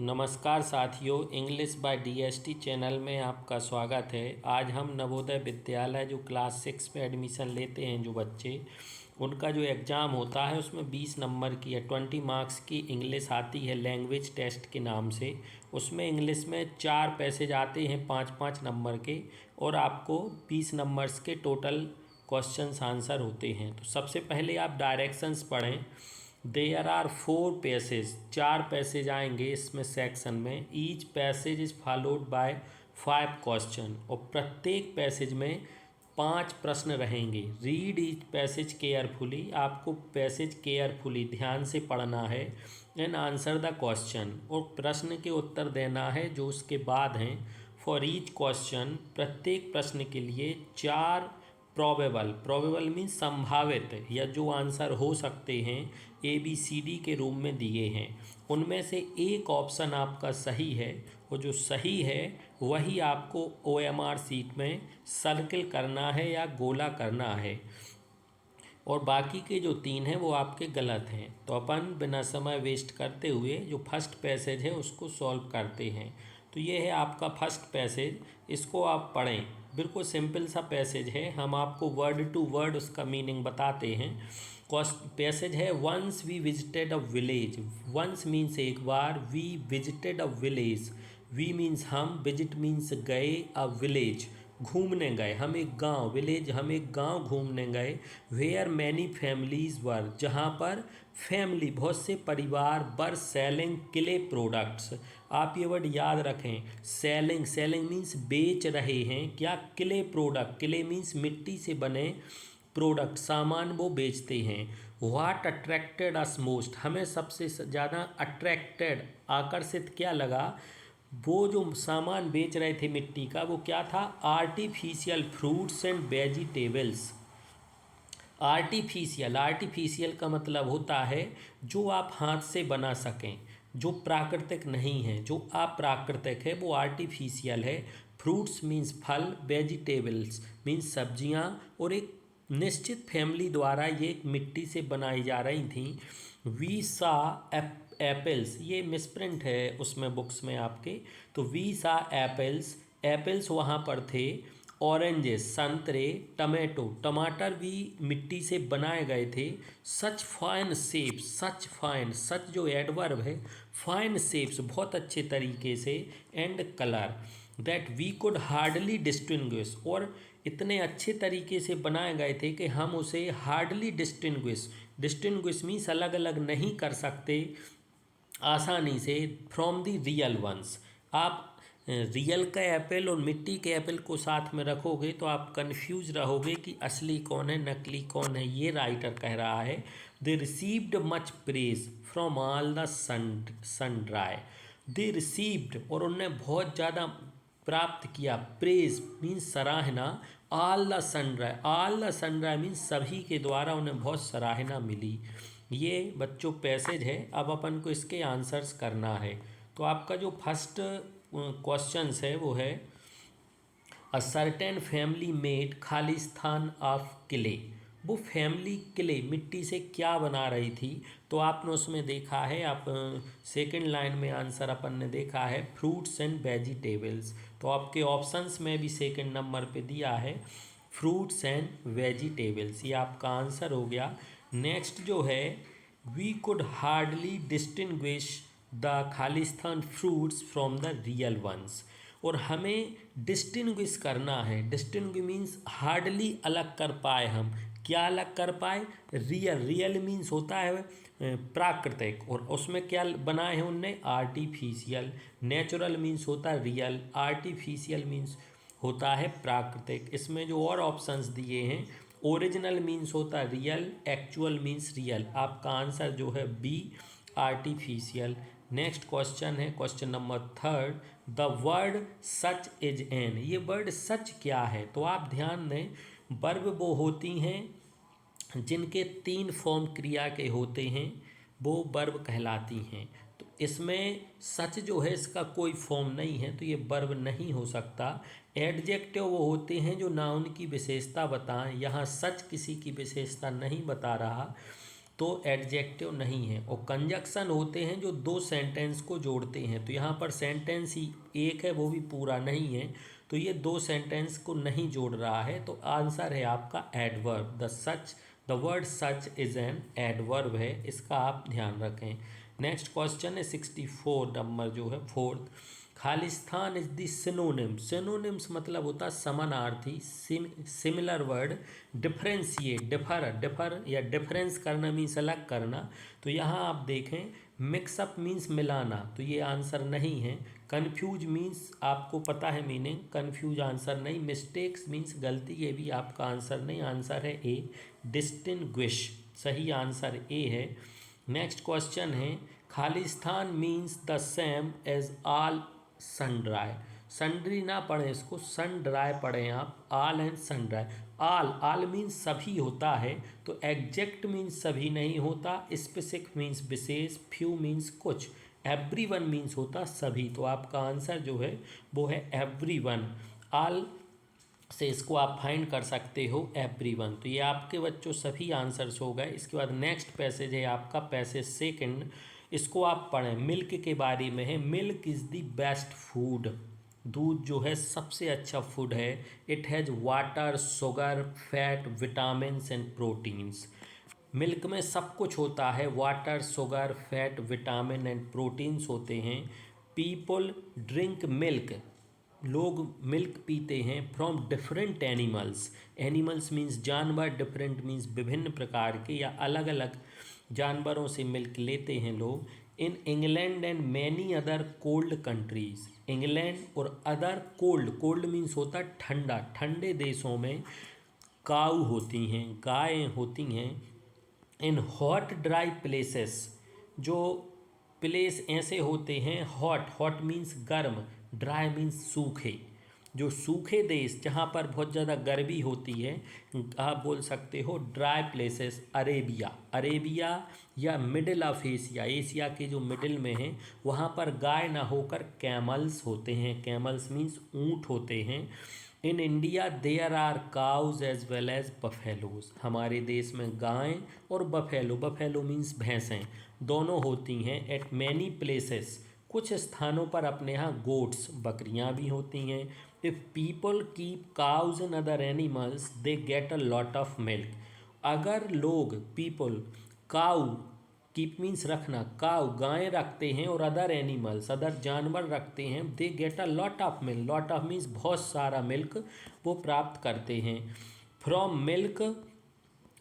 नमस्कार साथियों, English by DST channel में आपका स्वागत है। आज हम नवोदय विद्यालय जो क्लास 6 में एडमिशन लेते हैं जो बच्चे, उनका जो एग्ज़ाम होता है उसमें 20 नंबर की है, 20 मार्क्स की इंग्लिश आती है लैंग्वेज टेस्ट के नाम से। उसमें इंग्लिश में 4 पैसेज आते हैं 5-5 नंबर के, और आपको 20 नंबर्स के टोटल क्वेश्चंस आंसर होते हैं। तो सबसे पहले आप डायरेक्शंस पढ़ें। देयर आर 4 पैसेज, 4 पैसेज आएंगे इसमें सेक्शन में। Each passage is followed by 5 question, और प्रत्येक पैसेज में 5 प्रश्न रहेंगे। रीड ईच पैसेज केयरफुली, आपको पैसेज केयरफुली ध्यान से पढ़ना है। एंड आंसर द क्वेश्चन, और प्रश्न के उत्तर देना है जो उसके बाद हैं। फॉर ईच क्वेश्चन, प्रत्येक प्रश्न के लिए 4 प्रोबेबल मीन्स संभावित या जो आंसर हो सकते हैं ABCD के रूप में दिए हैं। उनमें से एक ऑप्शन आपका सही है, और जो सही है वही आपको OMR शीट में सर्किल करना है या गोला करना है, और बाकी के जो 3 हैं वो आपके गलत हैं। तो अपन बिना समय वेस्ट करते हुए जो फर्स्ट पैसेज है उसको सॉल्व करते हैं। तो ये है आपका फर्स्ट पैसेज, इसको आप पढ़ें। बिल्कुल सिंपल सा पैसेज है, हम आपको वर्ड टू वर्ड उसका मीनिंग बताते हैं। पैसेज है, once we visited a village. Once means एक बार, we visited a village, we means हम, विजिट मीन्स गए, अ विलेज घूमने गए, हम एक गांव, विलेज हम एक गांव घूमने गए। वेयर मैनी फैमिलीज वर, जहाँ पर फैमिली बहुत से परिवार, वर सेलिंग क्ले प्रोडक्ट्स। आप ये वर्ड याद रखें, सेलिंग, सेलिंग मीन्स बेच रहे हैं क्या, क्ले प्रोडक्ट, क्ले मीन्स मिट्टी से बने प्रोडक्ट, सामान वो बेचते हैं। व्हाट अट्रैक्टेड अस मोस्ट, हमें सबसे ज़्यादा अट्रैक्टेड, आकर्षित क्या लगा, वो जो सामान बेच रहे थे मिट्टी का वो क्या था, artificial fruits and vegetables. Artificial, artificial का मतलब होता है जो आप हाथ से बना सकें, जो प्राकृतिक नहीं है, जो अप्राकृतिक है वो आर्टिफिशियल है। फ्रूट्स मीन्स फल, वेजिटेबल्स मीन्स सब्जियां, और एक निश्चित फैमिली द्वारा ये एक मिट्टी से बनाई जा रही थी। वी सा एप्पल्स, ये मिसप्रिंट है उसमें बुक्स में आपके, तो वी सा एप्पल्स, एप्पल्स वहाँ पर थे। ऑरेंजेस, संतरे, टमेटो, टमाटर भी मिट्टी से बनाए गए थे। Such fine shapes, such fine, such जो एडवर्ब है, फाइन शेप्स बहुत अच्छे तरीके से, and colour that we could hardly distinguish, और इतने अच्छे तरीके से बनाए गए थे कि हम उसे हार्डली डिस्टिंग्विश, डिस्टिंग्विश मीन्स अलग अलग नहीं कर सकते आसानी से, फ्रॉम द रियल वंस। आप रियल का एप्पल और मिट्टी के एप्पल को साथ में रखोगे तो आप कंफ्यूज रहोगे कि असली कौन है नकली कौन है। ये राइटर कह रहा है, they received much praise from all the sundry. They received, और उन्होंने बहुत ज़्यादा प्राप्त किया, प्रेज मीन्स सराहना, all the sundry, all the sundry means सभी के द्वारा उन्हें बहुत सराहना मिली। ये बच्चों पैसेज है, अब अपन को इसके आंसर्स करना है। तो आपका जो फर्स्ट क्वेश्चंस है वो है, a certain family made Khalistan of clay. वो फैमिली क्ले मिट्टी से क्या बना रही थी, तो आपने उसमें देखा है, आप सेकंड लाइन में आंसर अपन ने देखा है, फ्रूट्स एंड वेजिटेबल्स। तो आपके ऑप्शंस में भी सेकंड नंबर पे दिया है फ्रूट्स एंड वेजिटेबल्स, ये आपका आंसर हो गया। नेक्स्ट जो है, we could hardly distinguish the खालिस्तान fruits from the real ones, और हमें डिस्टिंग्विश करना है, डिस्टिंग्विश मीन्स हार्डली अलग कर पाए हम, क्या अलग कर पाए, रियल, रियल मीन्स होता है प्राकृतिक, और उसमें क्या बनाए हैं उनने, आर्टिफिशियल। नेचुरल मीन्स होता है रियल, आर्टिफिशियल मीन्स होता है प्राकृतिक। इसमें जो और ऑप्शंस दिए हैं, ओरिजिनल मीन्स होता है रियल, एक्चुअल मीन्स रियल। आपका आंसर जो है बी, आर्टिफिशियल। नेक्स्ट क्वेश्चन है question number 3, the word such is an. ये वर्ड सच क्या है, तो आप ध्यान दें, वर्ब वो होती हैं जिनके 3 फॉर्म क्रिया के होते हैं, वो वर्ब कहलाती हैं। तो इसमें सच जो है इसका कोई फॉर्म नहीं है, तो ये वर्ब नहीं हो सकता। एडजेक्टिव वो होते हैं जो नाउन की विशेषता बताएं, यहाँ सच किसी की विशेषता नहीं बता रहा। तो एडजेक्टिव नहीं है। और कंजक्शन होते हैं जो दो सेंटेंस को जोड़ते हैं, तो यहाँ पर सेंटेंस ही एक है, वो भी पूरा नहीं है, तो ये दो सेंटेंस को नहीं जोड़ रहा है। तो आंसर है आपका adverb. The word such is an adverb है, इसका आप ध्यान रखें। नेक्स्ट क्वेश्चन है 64 नंबर जो है fourth. Khalistan is the synonym. Synonyms मतलब होता है समानार्थी, सिमिलर वर्ड। डिफरेंशिएट, डिफर या डिफरेंस करना मीन्स अलग करना। तो यहाँ आप देखें मिक्सअप मीन्स मिलाना, तो ये आंसर नहीं है। कन्फ्यूज मीन्स आपको पता है मीनिंग, कन्फ्यूज आंसर नहीं। मिस्टेक्स मीन्स गलती, ये भी आपका आंसर नहीं, आंसर है ए डिस्टिंग्विश, सही आंसर ए है। नेक्स्ट क्वेश्चन है खालिस्तान means the same as all sundry. Sundry ना पढ़ें इसको, सन ड्राई पढ़ें आप, all and sundry. All means सभी होता है, तो एग्जैक्ट मीन्स सभी नहीं होता, स्पेसिफिक मीन्स विशेष, फ्यू मीन्स कुछ, एवरीवन मीन्स होता सभी। तो आपका आंसर जो है वो है एवरीवन। ऑल से इसको आप फाइंड कर सकते हो एवरीवन। तो ये आपके बच्चों सभी आंसर्स हो गए। इसके बाद नेक्स्ट पैसेज है आपका पैसेज सेकंड, इसको आप पढ़ें। मिल्क के बारे में है, milk is the best food. दूध जो है सबसे अच्छा फूड है। It has water, sugar, fat, vitamins and proteins. Milk में सब कुछ होता है, water, sugar, fat, vitamin and proteins होते हैं। पीपल ड्रिंक मिल्क, लोग मिल्क पीते हैं from different animals. Animals means जानवर, डिफरेंट मीन्स विभिन्न प्रकार के या अलग अलग जानवरों से मिल्क लेते हैं लोग। In England and many other cold countries, England और अदर कोल्ड मीन्स होता है ठंडा, ठंडे देशों में काऊ होती हैं, गायें होती हैं। इन हॉट ड्राई प्लेसेस, जो प्लेस ऐसे होते हैं, हॉट मीन्स गर्म, ड्राई मीन्स सूखे, जो सूखे देश जहाँ पर बहुत ज़्यादा गर्मी होती है, आप बोल सकते हो ड्राई प्लेसेस। अरेबिया या मिडिल ऑफ एशिया, एशिया के जो मिडिल में है वहाँ पर गाय ना होकर कैमल्स होते हैं, कैमल्स मीन्स ऊँट होते हैं। In India there are cows as well as buffaloes, हमारे देश में गायें और बफेलो मीन्स भैंसें दोनों होती हैं। एट मैनी प्लेसेस, कुछ स्थानों पर अपने यहाँ गोट्स, बकरियाँ भी होती हैं। If people keep cause and other animals they get a lot of milk. अगर लोग पीपल काउ, कीप मीन्स रखना, काउ गायें रखते हैं और अदर एनिमल्स अदर जानवर रखते हैं, they get a lot of milk, lot of means बहुत सारा मिल्क वो प्राप्त करते हैं। From milk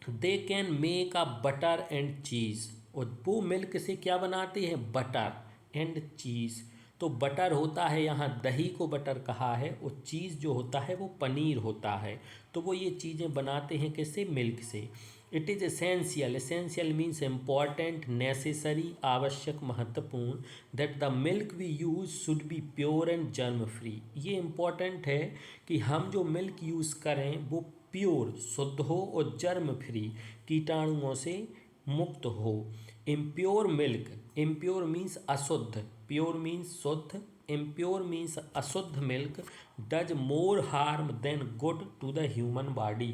they can make a butter and cheese, और वो मिल्क से क्या बनाते हैं, बटर एंड चीज़। तो बटर होता है, यहाँ दही को बटर कहा है, और चीज़ जो होता है वो पनीर होता है। तो वो ये चीज़ें बनाते हैं किससे, मिल्क से। It is essential, essential means important, necessary, आवश्यक, महत्वपूर्ण। That the milk we use should be pure and germ free, ये इम्पॉर्टेंट है कि हम जो मिल्क यूज़ करें वो प्योर, शुद्ध हो, और जर्म फ्री, कीटाणुओं से मुक्त हो। इम्प्योर मिल्क, इम्प्योर मीन्स अशुद्ध, प्योर मीन्स शुद्ध, इम्प्योर मीन्स अशुद्ध milk does more harm than good to the human body.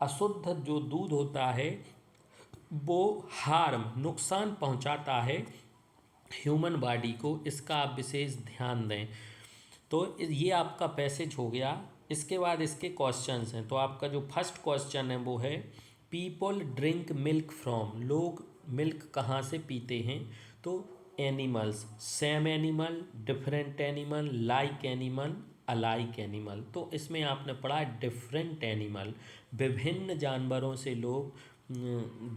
अशुद्ध जो दूध होता है वो हार्म, नुकसान पहुंचाता है ह्यूमन बॉडी को, इसका आप विशेष ध्यान दें। तो ये आपका पैसेज हो गया। इसके बाद इसके क्वेश्चंस हैं। तो आपका जो फर्स्ट क्वेश्चन है वो है पीपल ड्रिंक मिल्क फ्रॉम, लोग मिल्क कहाँ से पीते हैं। तो animals, same animal, different animal, like animal, alike animal. तो इसमें आपने पढ़ा डिफरेंट एनिमल, विभिन्न जानवरों से लोग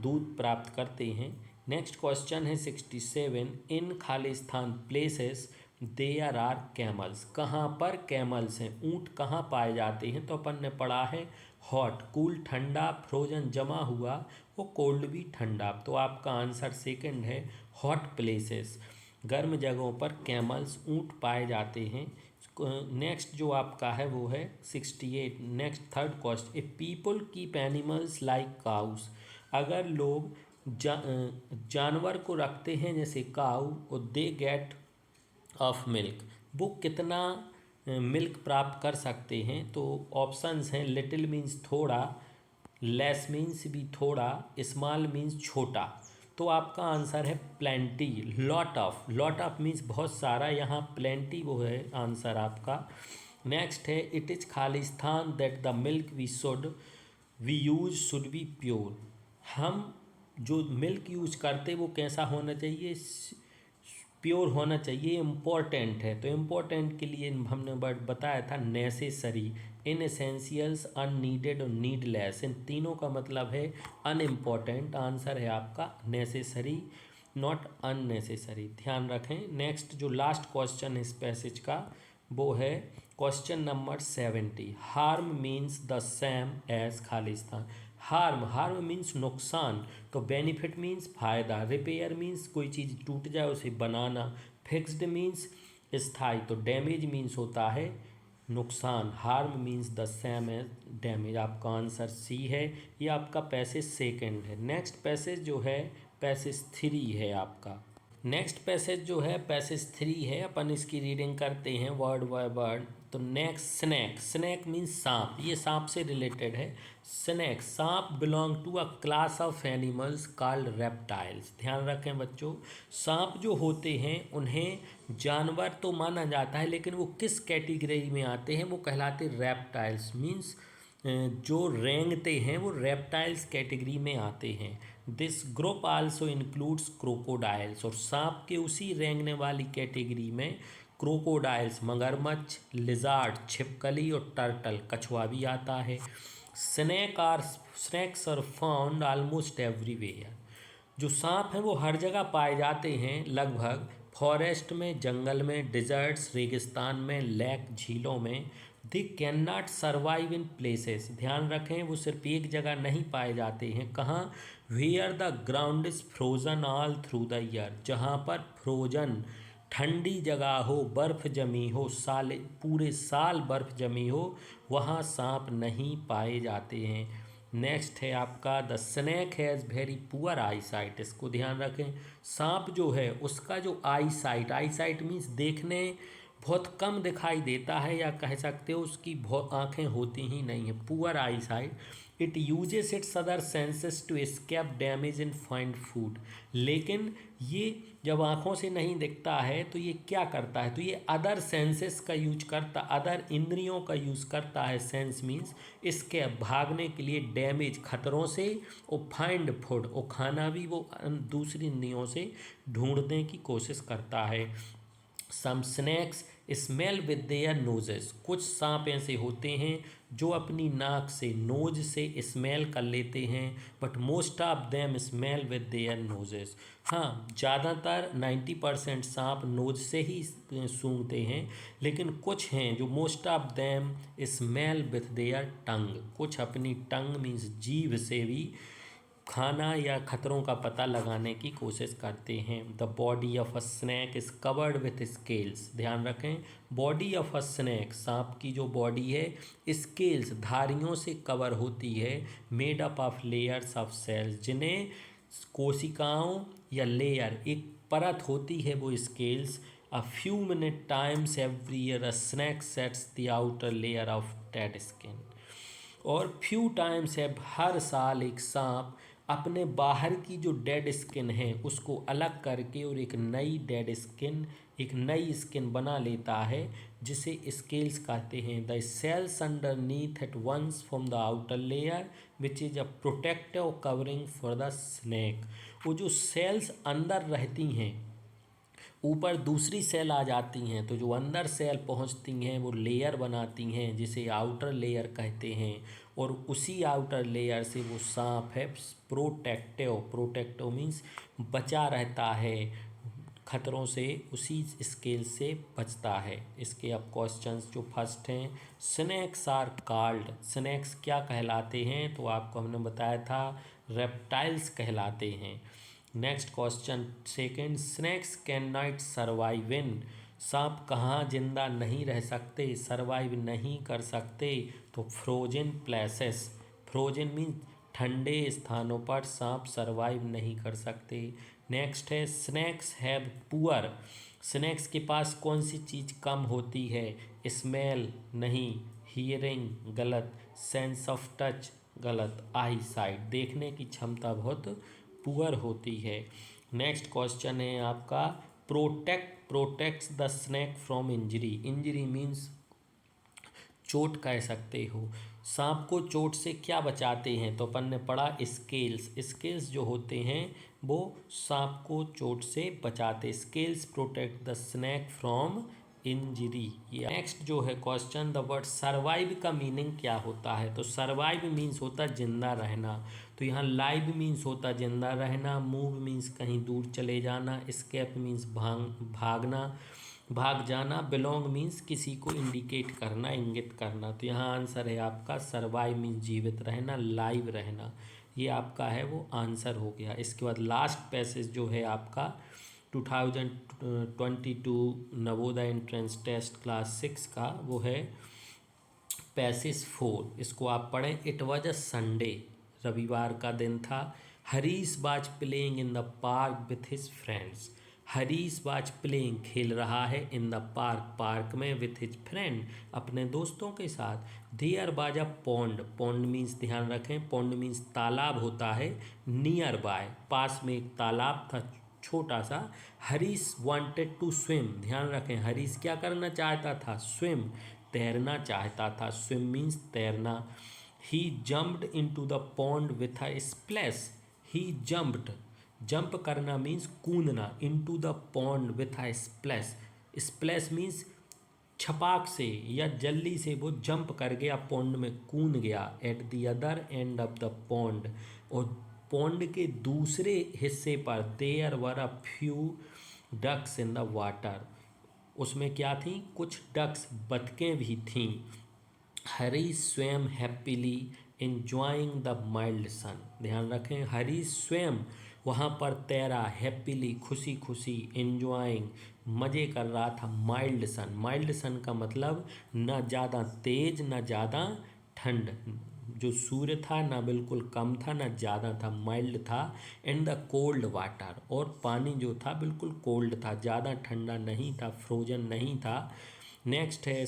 दूध प्राप्त करते हैं। नेक्स्ट क्वेश्चन है 67, in Khalistan places there are camels, कहाँ पर कैमल्स हैं, ऊँट कहाँ पाए जाते हैं। तो अपन ने पढ़ा है हॉट, कूल ठंडा, फ्रोजन जमा हुआ, वो कोल्ड भी ठंडा। तो आपका आंसर सेकंड है हॉट प्लेसेस, गर्म जगहों पर कैमल्स, ऊँट पाए जाते हैं। नेक्स्ट जो आपका है वो है 68, next third question, a people keep animals like cows, अगर लोग जानवर को रखते हैं जैसे काऊ, और दे गेट ऑफ मिल्क, वो कितना मिल्क प्राप्त कर सकते हैं। तो ऑप्शंस हैं लिटिल मीन्स थोड़ा, लेस मीन्स भी थोड़ा, स्मॉल मीन्स छोटा। तो आपका आंसर है प्लेंटी। लॉट ऑफ मीन्स बहुत सारा, यहाँ प्लेंटी वो है आंसर आपका। नेक्स्ट है इट इज़ खालिस्तान that the milk we use should be pure. हम जो मिल्क यूज करते वो कैसा होना चाहिए, प्योर होना चाहिए, इम्पोर्टेंट है। तो इम्पोर्टेंट के लिए हमने वर्ड बताया था नेसेसरी, इन एसेंशियल्स, अननीडेड और नीडलेस। इन तीनों का मतलब है अनइम्पॉर्टेंट। आंसर है आपका नेसेसरी, नॉट अननेसेसरी, ध्यान रखें। नेक्स्ट जो लास्ट क्वेश्चन है इस पैसेज का वो है question number 70। Harm means the same as खालिस्तान। हार्म मीन्स नुकसान, तो बेनिफिट मीन्स फायदा, रिपेयर मीन्स कोई चीज़ टूट जाए उसे बनाना, फिक्स्ड मीन्स स्थायी, तो डैमेज मीन्स होता है नुकसान। Harm means the same as damage. आपका आंसर सी है। ये आपका पैसेज सेकंड है। नेक्स्ट पैसेज जो है पैसेज 3 है आपका। नेक्स्ट पैसेज जो है पैसेज 3 है, अपन इसकी रीडिंग करते हैं वर्ड बाय वर्ड। तो नेक्स्ट स्नैक मीन्स सांप, ये सांप से रिलेटेड है। सांप belong to a class of animals called reptiles. ध्यान रखें बच्चों, सांप जो होते हैं उन्हें जानवर तो माना जाता है, लेकिन वो किस कैटेगरी में आते हैं, वो कहलाते रेप्टाइल्स। मीन्स जो रेंगते हैं वो रेप्टाइल्स कैटेगरी में आते हैं। This group also includes crocodiles, और सांप के उसी रेंगने वाली कैटेगरी में क्रोकोडाइल्स मगरमच्छ, लिजार्ड छिपकली और टर्टल कछुआ भी आता है। Snakes are found almost everywhere. जो सांप हैं वो हर जगह पाए जाते हैं लगभग, फॉरेस्ट में, जंगल में, डिजर्ट्स रेगिस्तान में, लेक झीलों में। They can not survive in places. ध्यान रखें वो सिर्फ एक जगह नहीं पाए जाते हैं। कहाँ? Where the ground is frozen all through the year. जहाँ पर फ्रोजन ठंडी जगह हो, बर्फ़ जमी हो, पूरे साल बर्फ़ जमी हो, वहाँ सांप नहीं पाए जाते हैं। नेक्स्ट है आपका the snake has very poor I site. इसको ध्यान रखें, सांप जो है उसका जो आई साइट मीन्स देखने बहुत कम दिखाई देता है, या कह सकते हो उसकी बहुत आँखें होती ही नहीं है, poor eyesight. It uses its other senses to escape damage in find food. लेकिन ये जब आँखों से नहीं दिखता है तो ये क्या करता है, तो ये अदर सेंसेस का यूज करता, अदर इंद्रियों का यूज़ करता है। सेंस मीन्स इसके भागने के लिए, डैमेज खतरों से, और फाइंड फूड, और खाना भी वो दूसरी इंद्रियों से ढूंढने की कोशिश करता है। Some snakes smell with their noses. कुछ सांप ऐसे होते हैं जो अपनी नाक से, नोज से स्मेल कर लेते हैं, but most of them smell with their noses. हाँ, ज़्यादातर 90% सांप नोज से ही सूंघते हैं, लेकिन कुछ हैं जो most of them smell with their tongue. कुछ अपनी टंग मीन्स जीभ से भी खाना या खतरों का पता लगाने की कोशिश करते हैं। The body of a snake is covered with scales. ध्यान रखें, बॉडी ऑफ अ स्नैक, सांप की जो बॉडी है स्केल्स धारियों से कवर होती है, made up of layers of cells, जिन्हें कोशिकाओं या लेयर, एक परत होती है वो scales. A few minute times every year a snake sets the outer layer of dead skin. और फ्यू टाइम्स है, हर साल एक सांप अपने बाहर की जो डेड स्किन है उसको अलग करके और एक नई डेड स्किन, एक नई स्किन बना लेता है, जिसे स्केल्स कहते हैं। The cells underneath at once from the outer layer which is a protective covering for the snake. वो जो सेल्स अंदर रहती हैं, ऊपर दूसरी सेल आ जाती हैं, तो जो अंदर सेल पहुंचती हैं वो लेयर बनाती हैं, जिसे आउटर लेयर कहते हैं। और उसी आउटर लेयर से वो सांप है प्रोटेक्टिव मीन्स बचा रहता है खतरों से, उसी स्केल से बचता है। इसके अब क्वेश्चंस जो फर्स्ट हैं, स्नैक्स आर कॉल्ड। स्नैक्स क्या कहलाते हैं, तो आपको हमने बताया था रेप्टाइल्स कहलाते हैं। Next question second, snacks can not survive in. सांप कहाँ जिंदा नहीं रह सकते, सर्वाइव नहीं कर सकते, तो फ्रोजन प्लेसेस। फ्रोजन मीन्स ठंडे स्थानों पर सांप सर्वाइव नहीं कर सकते। नेक्स्ट है स्नैक्स हैव पुअर। स्नैक्स के पास कौन सी चीज़ कम होती है, स्मेल नहीं, हियरिंग गलत, सेंस ऑफ टच गलत। आई साइट, देखने की क्षमता बहुत पुअर होती है। नेक्स्ट क्वेश्चन है आपका, protects the snake from injury. Injury means चोट कह सकते हो। सांप को चोट से क्या बचाते हैं, तो अपन ने पढ़ा स्केल्स। स्केल्स जो होते हैं वो सांप को चोट से बचाते। Scales protect the snake from injury. Next जो है क्वेश्चन, द वर्ड सर्वाइव का मीनिंग क्या होता है, तो सर्वाइव मीन्स होता है जिंदा रहना। तो यहाँ लाइव मीन्स होता जिंदा रहना, मूव मीन्स कहीं दूर चले जाना, एस्केप मीन्स भाग जाना, बिलोंग मीन्स किसी को इंडिकेट करना, इंगित करना। तो यहाँ आंसर है आपका सर्वाइव मीन्स जीवित रहना, लाइव रहना। ये आपका है वो आंसर हो गया। इसके बाद लास्ट पैसेज जो है आपका 2022 नवोदय एंट्रेंस टेस्ट क्लास 6 का, वो है पैसेज 4। इसको आप पढ़ें। इट वॉज अ संडे, रविवार का दिन था। Harish was playing in the park with his friends. Harish was playing, खेल रहा है, इन द पार्क, पार्क में, विथ हिज फ्रेंड, अपने दोस्तों के साथ। There was a pond, pond means ध्यान रखें, पॉन्ड मीन्स तालाब होता है। नियर बाय, पास में एक तालाब था छोटा सा। हरीश वांटेड टू स्विम, ध्यान रखें, हरीश क्या करना चाहता था, स्विम, तैरना चाहता था। स्विम मीन्स तैरना। He jumped into the pond with a splash. He jumped, jump करना मीन्स कूदना, into the pond with a splash. Splash means छपाक से या जल्दी से वो जंप कर गया, पॉन्ड में कूद गया। At the other end of the pond, और पॉन्ड के दूसरे हिस्से पर, there were a few ducks in the water, उसमें क्या थी, कुछ डक्स, बतखें भी थीं। हरीश स्वयं हैप्पीली एंजॉइंग द माइल्ड सन, ध्यान रखें, हरीश स्वयं वहाँ पर तैरा, हैप्पीली खुशी खुशी, एंजॉइंग मज़े कर रहा था, माइल्ड सन। माइल्ड सन का मतलब न ज़्यादा तेज न ज़्यादा ठंड, जो सूर्य था ना बिल्कुल कम था ना ज़्यादा था, माइल्ड था। इन द कोल्ड वाटर, और पानी जो था बिल्कुल कोल्ड था, ज़्यादा ठंडा नहीं था, फ्रोजन नहीं था। नेक्स्ट है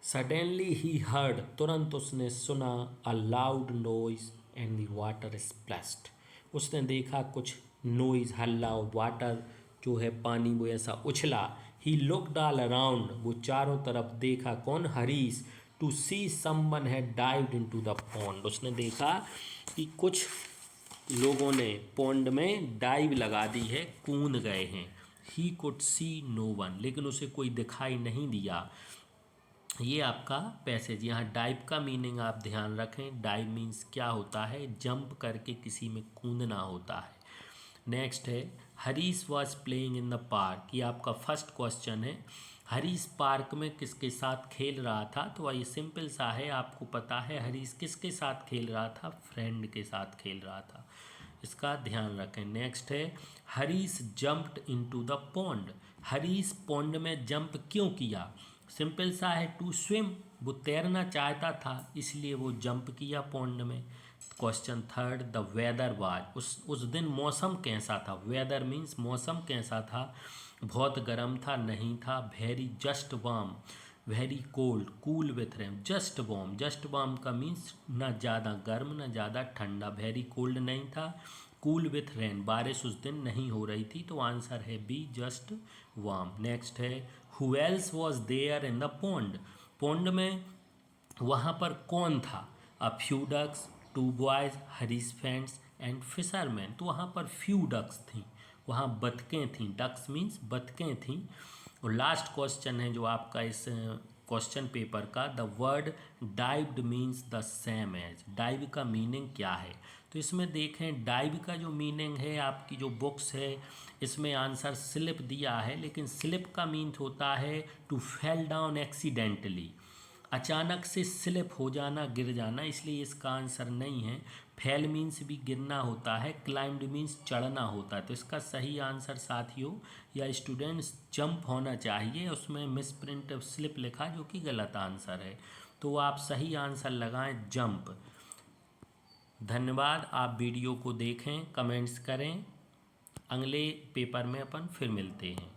सडनली ही हर्ड, तुरंत उसने सुना, a loud noise and the water splashed, उसने देखा कुछ नॉइज, हल्ला, और वाटर जो है पानी वो ऐसा उछला। ही लुक्ड ऑल अराउंड, वो चारों तरफ देखा, कौन, Harish, to see someone had dived into the pond, उसने देखा कि कुछ लोगों ने पॉन्ड में डाइव लगा दी है, कूद गए हैं। He could see no one, लेकिन उसे कोई दिखाई नहीं दिया। ये आपका पैसेज। यहाँ डाइव का मीनिंग आप ध्यान रखें, डाइव मीन्स क्या होता है, जंप करके किसी में कूदना होता है। नेक्स्ट है, Harish was playing in the park, ये आपका फर्स्ट क्वेश्चन है। हरीश पार्क में किसके साथ खेल रहा था, तो ये सिंपल सा है, आपको पता है हरीश किसके साथ खेल रहा था, फ्रेंड के साथ खेल रहा था, इसका ध्यान रखें। नेक्स्ट है, Harish jumped into the pond, Harish pond में जंप क्यों किया, सिंपल सा है, टू स्विम, वो तैरना चाहता था इसलिए वो जंप किया पॉन्ड में। Question third, the weather was, उस दिन मौसम कैसा था, वेदर मीन्स मौसम कैसा था, बहुत गर्म था, नहीं था, very just warm, very cold, cool with rain, just warm, just warm का मीन्स ना ज़्यादा गर्म ना ज़्यादा ठंडा, वेरी कोल्ड नहीं था, कूल विथ रेन, बारिश उस दिन नहीं हो रही थी, तो आंसर है बी, जस्ट वार्म। नेक्स्ट है, who else was there in the pond, pond में वहाँ पर कौन था, a few ducks, two boys, Harish friends and fisherman, तो वहाँ पर फ्यू डक्स थी, वहाँ बतखें थीं, डक्स मीन्स बतखें थीं। और लास्ट क्वेश्चन है जो आपका इस क्वेश्चन पेपर का, the word dived means the same as, dive का मीनिंग क्या है, तो इसमें देखें डाइव का जो मीनिंग है, आपकी जो बुक्स है इसमें आंसर स्लिप दिया है, लेकिन स्लिप का मीन्स होता है टू फेल डाउन एक्सीडेंटली, अचानक से स्लिप हो जाना, गिर जाना, इसलिए इसका आंसर नहीं है। फेल मीन्स भी गिरना होता है, क्लाइंब्ड मीन्स चढ़ना होता है, तो इसका सही आंसर साथियों या स्टूडेंट्स जंप होना चाहिए, उसमें मिस प्रिंट स्लिप लिखा जो कि गलत आंसर है, तो आप सही आंसर लगाएं जंप। धन्यवाद, आप वीडियो को देखें, कमेंट्स करें, अगले पेपर में अपन फिर मिलते हैं।